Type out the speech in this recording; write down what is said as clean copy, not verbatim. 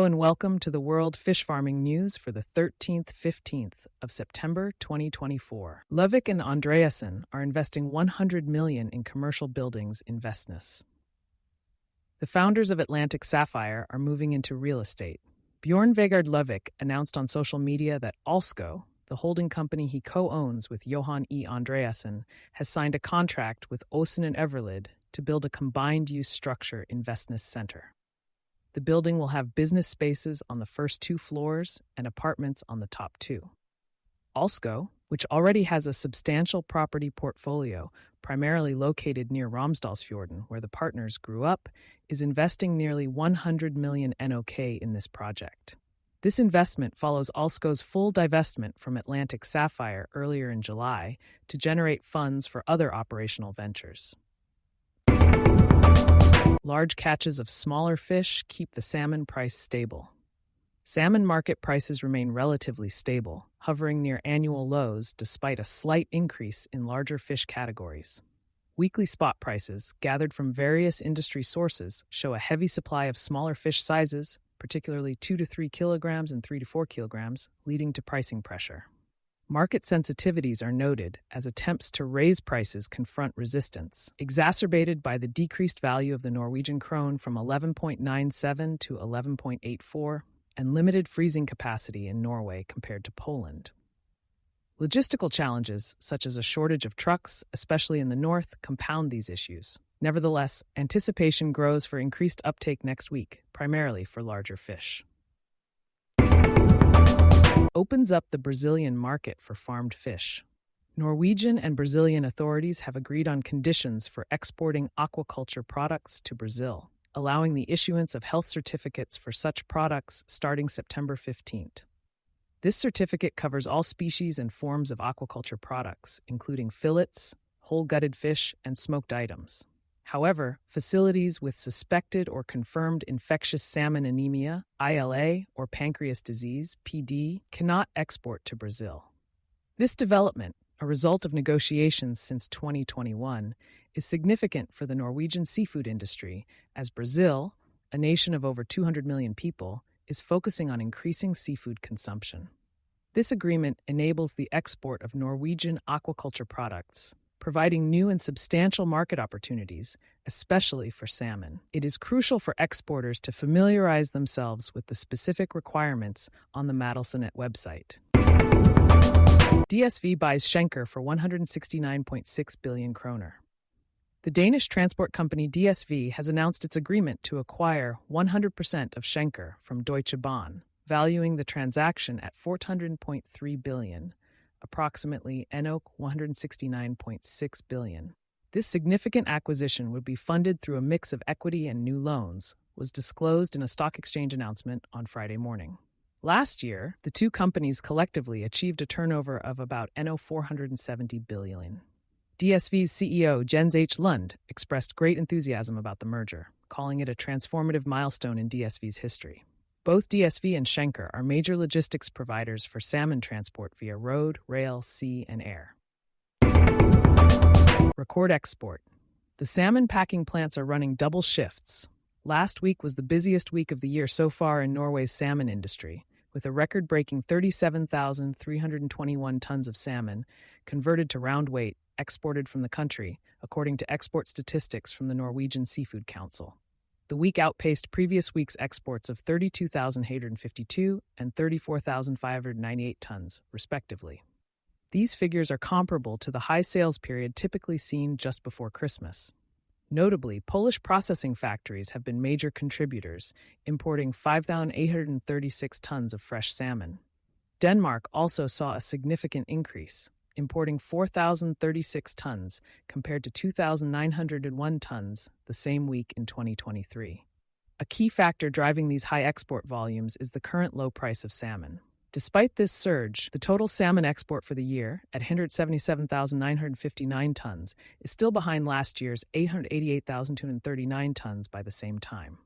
and welcome to the World Fish Farming News for the 13th-15th of September 2024. Løvik and Andreassen are investing $100 million in commercial buildings in Vestnes. The founders of Atlantic Saphire are moving into real estate. Bjørn Vegard Løvik announced on social media that Alsco, the holding company he co-owns with Johan E. Andreassen, has signed a contract with Osen and Everlid to build a combined-use structure in Vestnes Center. The building will have business spaces on the first 2 floors and apartments on the top 2. Alsco, which already has a substantial property portfolio, primarily located near Romsdalsfjorden, where the partners grew up, is investing nearly 100 million NOK in this project. This investment follows Alsco's full divestment from Atlantic Saphire earlier in July to generate funds for other operational ventures. Large catches of smaller fish keep the salmon price stable. Salmon market prices remain relatively stable, hovering near annual lows despite a slight increase in larger fish categories. Weekly spot prices, gathered from various industry sources, show a heavy supply of smaller fish sizes, particularly 2 to 3 kilograms and 3 to 4 kilograms, leading to pricing pressure. Market sensitivities are noted as attempts to raise prices confront resistance, exacerbated by the decreased value of the Norwegian krone from 11.97 to 11.84 and limited freezing capacity in Norway compared to Poland. Logistical challenges, such as a shortage of trucks, especially in the north, compound these issues. Nevertheless, anticipation grows for increased uptake next week, primarily for larger fish. Opens up the Brazilian market for farmed fish. Norwegian and Brazilian authorities have agreed on conditions for exporting aquaculture products to Brazil, allowing the issuance of health certificates for such products starting September 15th. This certificate covers all species and forms of aquaculture products, including fillets, whole-gutted fish, and smoked items. However, facilities with suspected or confirmed infectious salmon anemia, ILA, or pancreas disease, PD, cannot export to Brazil. This development, a result of negotiations since 2021, is significant for the Norwegian seafood industry as Brazil, a nation of over 200 million people, is focusing on increasing seafood consumption. This agreement enables the export of Norwegian aquaculture products, providing new and substantial market opportunities, especially for salmon. It is crucial for exporters to familiarize themselves with the specific requirements on the Mattelsonet website. DSV buys Schenker for 169.6 billion kroner. The Danish transport company DSV has announced its agreement to acquire 100% of Schenker from Deutsche Bahn, valuing the transaction at 400.3 billion. Approximately 169.6 billion. This significant acquisition would be funded through a mix of equity and new loans, was disclosed in a stock exchange announcement on Friday morning. Last year, the two companies collectively achieved a turnover of about 470 billion. DSV's CEO Jens H. Lund expressed great enthusiasm about the merger, calling it a transformative milestone in DSV's history. Both DSV and Schenker are major logistics providers for salmon transport via road, rail, sea, and air. Record export. The salmon packing plants are running double shifts. Last week was the busiest week of the year so far in Norway's salmon industry, with a record-breaking 37,321 tons of salmon converted to round weight exported from the country, according to export statistics from the Norwegian Seafood Council. The week outpaced previous week's exports of 32,852 and 34,598 tons, respectively. These figures are comparable to the high sales period typically seen just before Christmas. Notably, Polish processing factories have been major contributors, importing 5,836 tons of fresh salmon. Denmark also saw a significant increase, importing 4,036 tons compared to 2,901 tons the same week in 2023. A key factor driving these high export volumes is the current low price of salmon. Despite this surge, the total salmon export for the year, at 177,959 tons, is still behind last year's 888,239 tons by the same time.